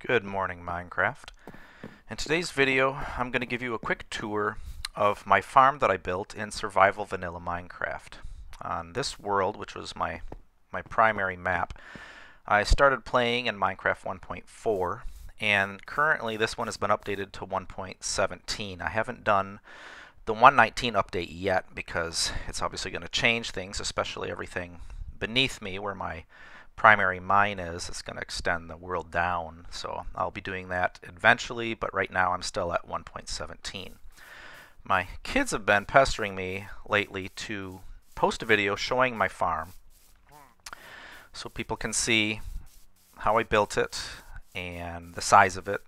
Good morning, Minecraft. In today's video, I'm going to give you a quick tour of my farm that I built in Survival Vanilla Minecraft. On this world, which was my primary map, I started playing in Minecraft 1.4, and currently this one has been updated to 1.17. I haven't done the 1.19 update yet because it's obviously going to change things, especially everything beneath me where my primary mine is. It's going to extend the world down, so I'll be doing that eventually, but right now I'm still at 1.17. My kids have been pestering me lately to post a video showing my farm so people can see how I built it and the size of it,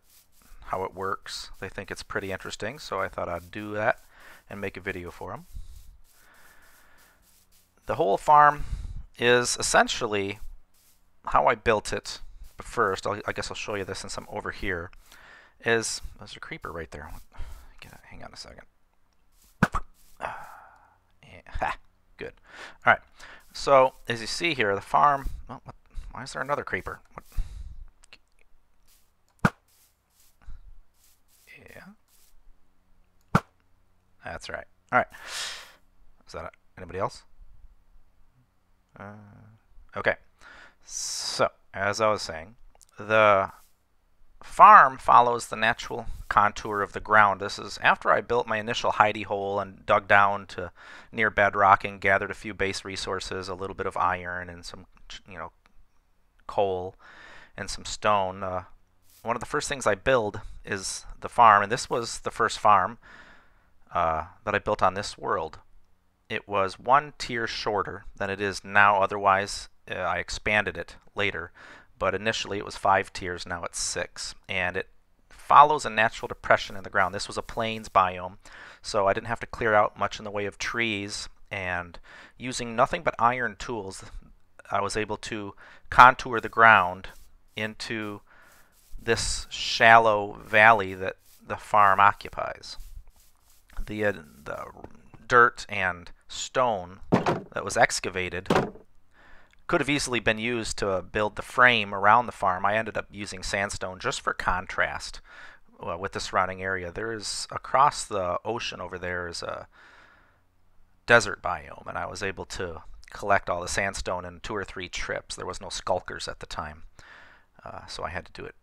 how it works. They think it's pretty interesting, so I thought I'd do that and make a video for them. The whole farm is essentially how I built it. But first, I guess I'll show you this since I'm over here. There's a creeper right there. Hang on a second. Ha, good. All right. So as you see here, the farm. Oh, why is there another creeper? Yeah. That's right. All right. Is that anybody else? Okay. So, as I was saying, the farm follows the natural contour of the ground. This is after I built my initial hidey hole and dug down to near bedrock and gathered a few base resources, a little bit of iron and some, coal and some stone. One of the first things I build is the farm, and this was the first farm that I built on this world. It was one tier shorter than it is now. Otherwise, I expanded it later, but initially it was 5 tiers. Now it's 6, and it follows a natural depression in the ground. This was a plains biome, so I didn't have to clear out much in the way of trees, and using nothing but iron tools, I was able to contour the ground into this shallow valley that the farm occupies. The dirt and stone that was excavated could have easily been used to build the frame around the farm. I ended up using sandstone just for contrast with the surrounding area. There is, across the ocean over there, is a desert biome, and I was able to collect all the sandstone in 2 or 3 trips. There was no skulkers at the time, so I had to do it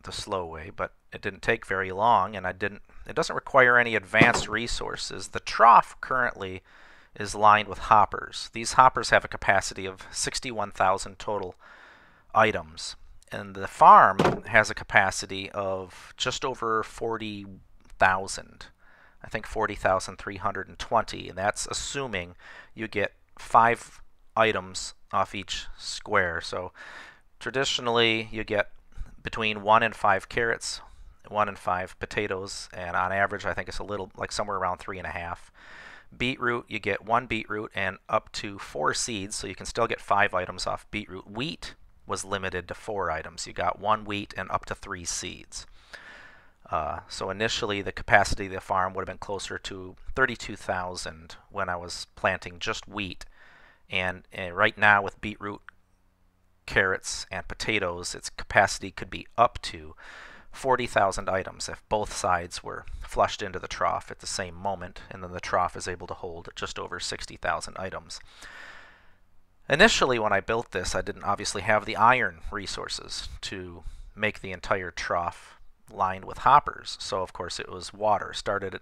the slow way, but it didn't take very long, and it doesn't require any advanced resources. The trough currently is lined with hoppers. These hoppers have a capacity of 61,000 total items, and the farm has a capacity of just over 40,000. I think 40,320, and that's assuming you get 5 items off each square. So traditionally you get between 1 and 5 carrots, 1 and 5 potatoes, and on average I think it's a little like somewhere around 3.5. Beetroot, you get 1 beetroot and up to 4 seeds, so you can still get 5 items off beetroot. Wheat was limited to 4 items. You got 1 wheat and up to 3 seeds. So initially the capacity of the farm would have been closer to 32,000 when I was planting just wheat. And right now with beetroot, carrots, and potatoes, its capacity could be up to 40,000 items if both sides were flushed into the trough at the same moment, and then the trough is able to hold just over 60,000 items. Initially, when I built this, I didn't obviously have the iron resources to make the entire trough lined with hoppers, so of course it was water. Started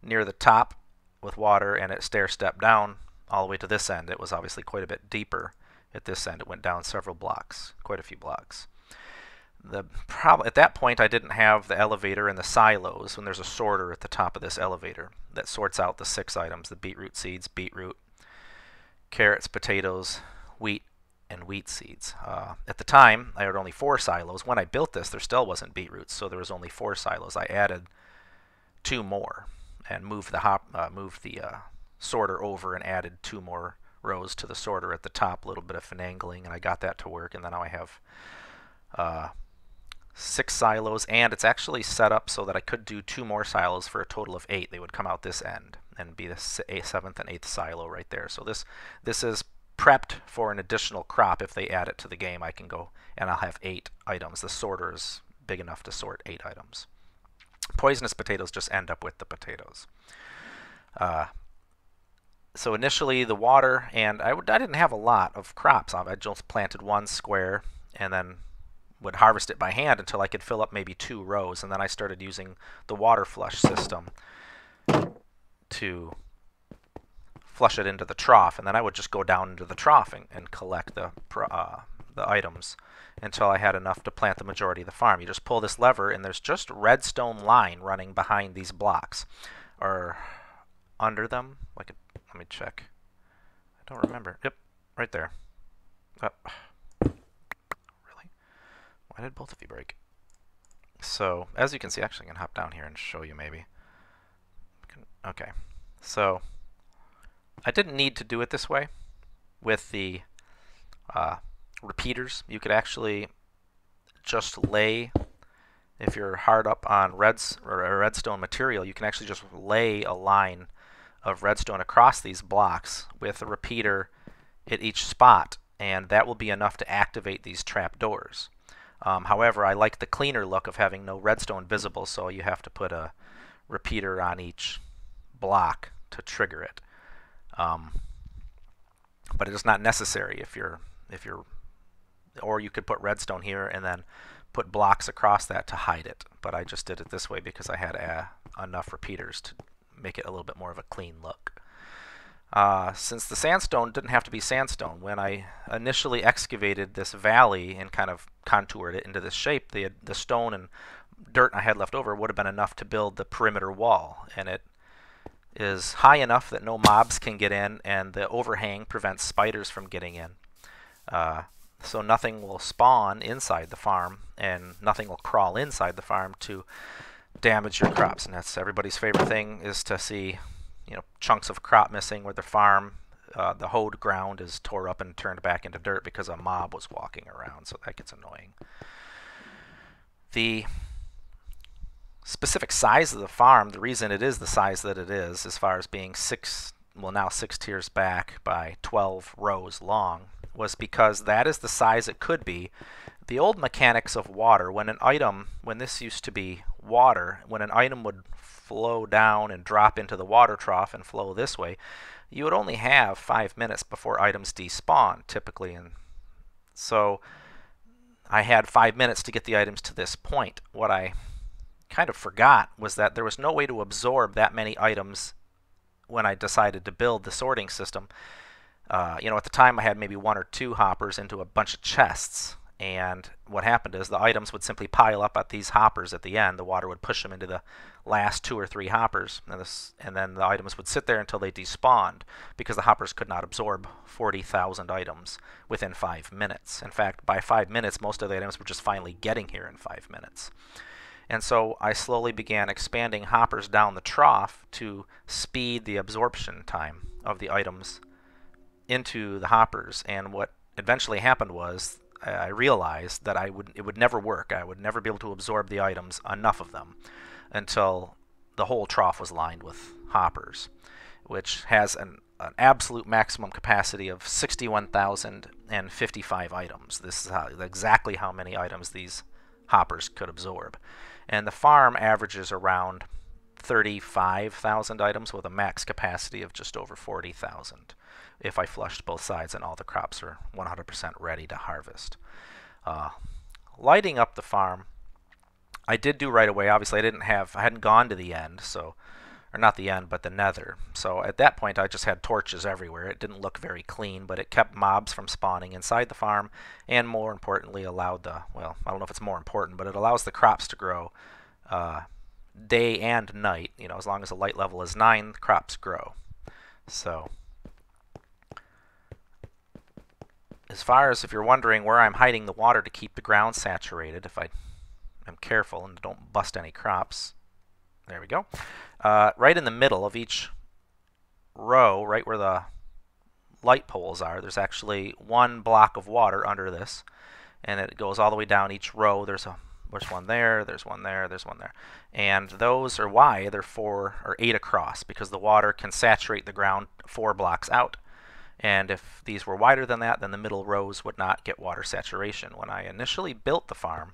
near the top with water, and it stair-stepped down all the way to this end. It was obviously quite a bit deeper at this end. It went down several blocks, quite a few blocks. At that point, I didn't have the elevator and the silos, and there's a sorter at the top of this elevator that sorts out the 6 items: the beetroot seeds, beetroot, carrots, potatoes, wheat, and wheat seeds. At the time, I had only 4 silos. When I built this, there still wasn't beetroots, so there was only 4 silos. I added 2 more and moved the sorter over and added 2 more rows to the sorter at the top. A little bit of finagling, and I got that to work, and then now I have 6 silos, and it's actually set up so that I could do 2 more silos for a total of 8. They would come out this end and be the 7th and 8th silo right there. So this is prepped for an additional crop. If they add it to the game, I can go and I'll have 8 items. The sorter is big enough to sort 8 items. Poisonous potatoes just end up with the potatoes. So initially the water, and I didn't have a lot of crops. I just planted 1 square and then would harvest it by hand until I could fill up maybe 2 rows, and then I started using the water flush system to flush it into the trough, and then I would just go down into the trough and collect the items until I had enough to plant the majority of the farm. You just pull this lever, and there's just redstone line running behind these blocks, or under them. Let me check. I don't remember. Yep, right there. Really? Why did both of you break? So, as you can see, actually I can hop down here and show you maybe. Okay, so I didn't need to do it this way with the repeaters. You could actually just lay, if you're hard up on redstone material, you can actually just lay a line of redstone across these blocks with a repeater at each spot, and that will be enough to activate these trap doors. However, I like the cleaner look of having no redstone visible, so you have to put a repeater on each block to trigger it. But it is not necessary if you're, or you could put redstone here and then put blocks across that to hide it. But I just did it this way because I had enough repeaters to make it a little bit more of a clean look. Since the sandstone didn't have to be sandstone, when I initially excavated this valley and kind of contoured it into this shape, the stone and dirt I had left over would have been enough to build the perimeter wall, and it is high enough that no mobs can get in, and the overhang prevents spiders from getting in. So nothing will spawn inside the farm, and nothing will crawl inside the farm to damage your crops. And that's everybody's favorite thing, is to see, you know, chunks of crop missing where the farm, the hoed ground is tore up and turned back into dirt because a mob was walking around, so that gets annoying. The specific size of the farm, the reason it is the size that it is, as far as being now 6 tiers back by 12 rows long, was because that is the size it could be. The old mechanics of water, when this used to be water, when an item would flow down and drop into the water trough and flow this way, you would only have 5 minutes before items despawn, typically. And so I had 5 minutes to get the items to this point. What I kind of forgot was that there was no way to absorb that many items when I decided to build the sorting system. You know, at the time I had maybe 1 or 2 hoppers into a bunch of chests, and what happened is the items would simply pile up at these hoppers at the end. The water would push them into the last 2 or 3 hoppers, and then the items would sit there until they despawned, because the hoppers could not absorb 40,000 items within 5 minutes. In fact, by 5 minutes, most of the items were just finally getting here in 5 minutes. And so I slowly began expanding hoppers down the trough to speed the absorption time of the items into the hoppers. And what eventually happened was I realized that it would never work. I would never be able to absorb the items, enough of them, until the whole trough was lined with hoppers, which has an absolute maximum capacity of 61,055 items. This is exactly how many items these hoppers could absorb. And the farm averages around 35,000 items with a max capacity of just over 40,000 if I flushed both sides and all the crops are 100% ready to harvest. Lighting up the farm, I did do right away. Obviously, I hadn't gone to the end, or not the end, but the nether. So at that point, I just had torches everywhere. It didn't look very clean, but it kept mobs from spawning inside the farm, and more importantly, allowed well, I don't know if it's more important, but it allows the crops to grow day and night. You know, as long as the light level is 9, the crops grow. So, as far as if you're wondering where I'm hiding the water to keep the ground saturated, if I am careful and don't bust any crops, there we go. Right in the middle of each row, right where the light poles are, there's actually 1 block of water under this, and it goes all the way down each row. There's one there, there's one there, there's one there. And those are why they're 4 or 8 across, because the water can saturate the ground 4 blocks out. And if these were wider than that, then the middle rows would not get water saturation. When I initially built the farm,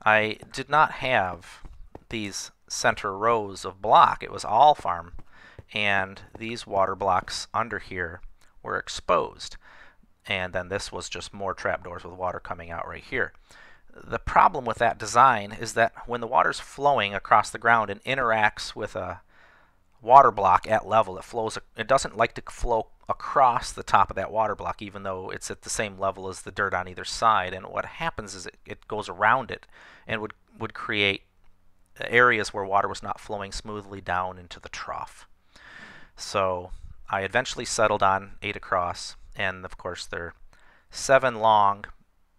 I did not have these center rows of block. It was all farm, and these water blocks under here were exposed. And then this was just more trapdoors with water coming out right here. The problem with that design is that when the water's flowing across the ground and interacts with a water block at level, it doesn't like to flow across the top of that water block, even though it's at the same level as the dirt on either side. And what happens is it goes around it and would create areas where water was not flowing smoothly down into the trough. So I eventually settled on 8 across, and of course they're 7 long,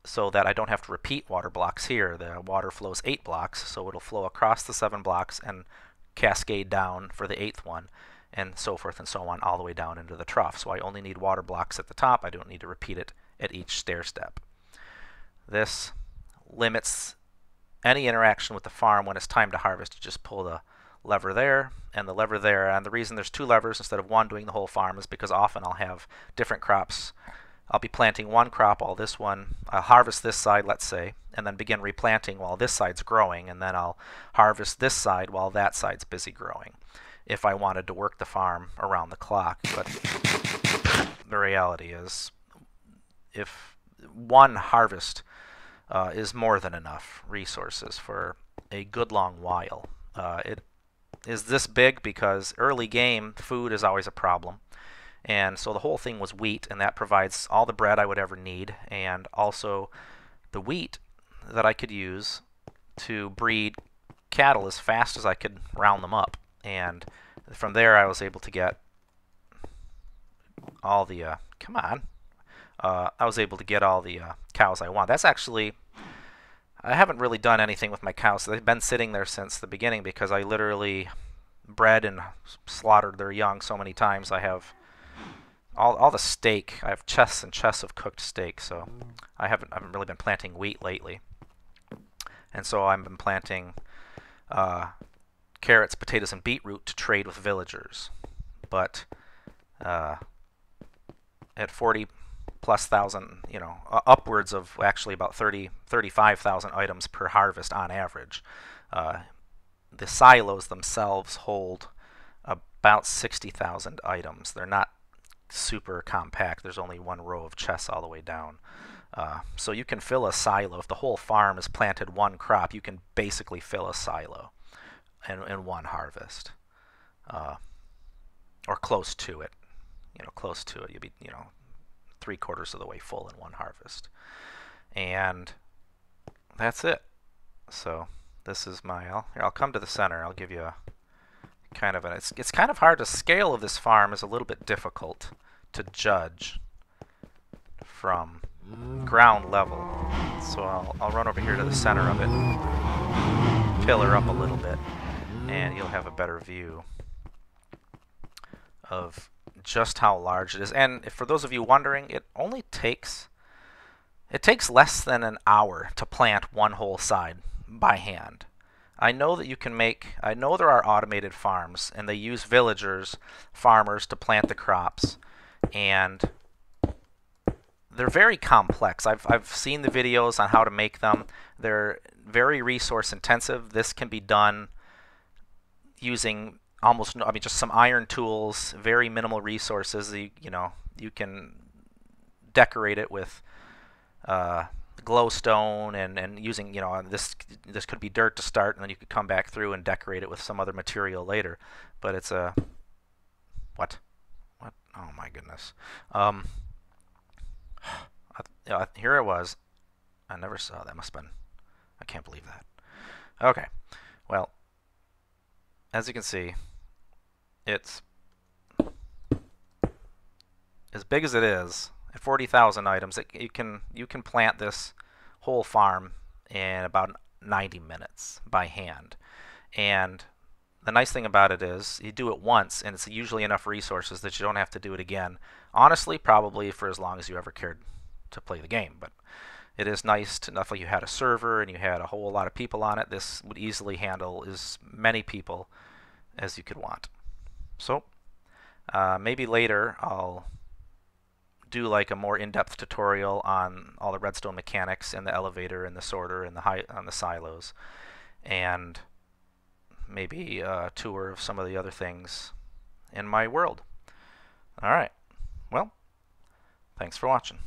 so that I don't have to repeat water blocks here. The water flows 8 blocks, so it'll flow across the 7 blocks and cascade down for the 8th one, and so forth and so on, all the way down into the trough. So I only need water blocks at the top. I don't need to repeat it at each stair step. This limits any interaction with the farm when it's time to harvest. You just pull the lever there and the lever there, and the reason there's 2 levers instead of 1 doing the whole farm is because often I'll have different crops. I'll be planting one crop while this one, I'll harvest this side, let's say, and then begin replanting while this side's growing, and then I'll harvest this side while that side's busy growing, if I wanted to work the farm around the clock. But the reality is, if one harvest is more than enough resources for a good long while. It is this big because early game food is always a problem. And so the whole thing was wheat, and that provides all the bread I would ever need, and also the wheat that I could use to breed cattle as fast as I could round them up. And from there I was able to get all the, I was able to get all the cows I want. That's actually, I haven't really done anything with my cows. They've been sitting there since the beginning because I literally bred and slaughtered their young so many times. I have all the steak. I have chests and chests of cooked steak, so I haven't really been planting wheat lately. And so I've been planting carrots, potatoes, and beetroot to trade with villagers. But at 40+ thousand, upwards of actually about 35,000 items per harvest on average. The silos themselves hold about 60,000 items. They're not super compact. There's only one row of chests all the way down. So you can fill a silo. If the whole farm is planted one crop, you can basically fill a silo in one harvest. Or close to it. Close to it. You'll be, 3/4 of the way full in one harvest. And that's it. So this is my, here, I'll come to the center. I'll give you a kind of it's kind of hard. The scale of this farm is a little bit difficult to judge from ground level. So I'll run over here to the center of it, pillar up a little bit, and you'll have a better view of just how large it is. And for those of you wondering, it takes less than an hour to plant one whole side by hand. I know that you can I know there are automated farms, and they use farmers to plant the crops, and they're very complex. I've seen the videos on how to make them. They're very resource intensive. This can be done using just some iron tools, very minimal resources. You can decorate it with glowstone and using, this could be dirt to start, and then you could come back through and decorate it with some other material later. But it's a what? Oh my goodness. Here it was. I never saw that. Must have been. I can't believe that. Okay. Well, as you can see, it's as big as it is. At 40,000 items, you can plant this whole farm in about 90 minutes by hand. And the nice thing about it is you do it once, and it's usually enough resources that you don't have to do it again. Honestly, probably for as long as you ever cared to play the game. But it is nice enough like you had a server and you had a whole lot of people on it. This would easily handle as many people as you could want. So maybe later I'll do like a more in-depth tutorial on all the redstone mechanics and the elevator and the sorter and the silos, and maybe a tour of some of the other things in my world. All right. Well, thanks for watching.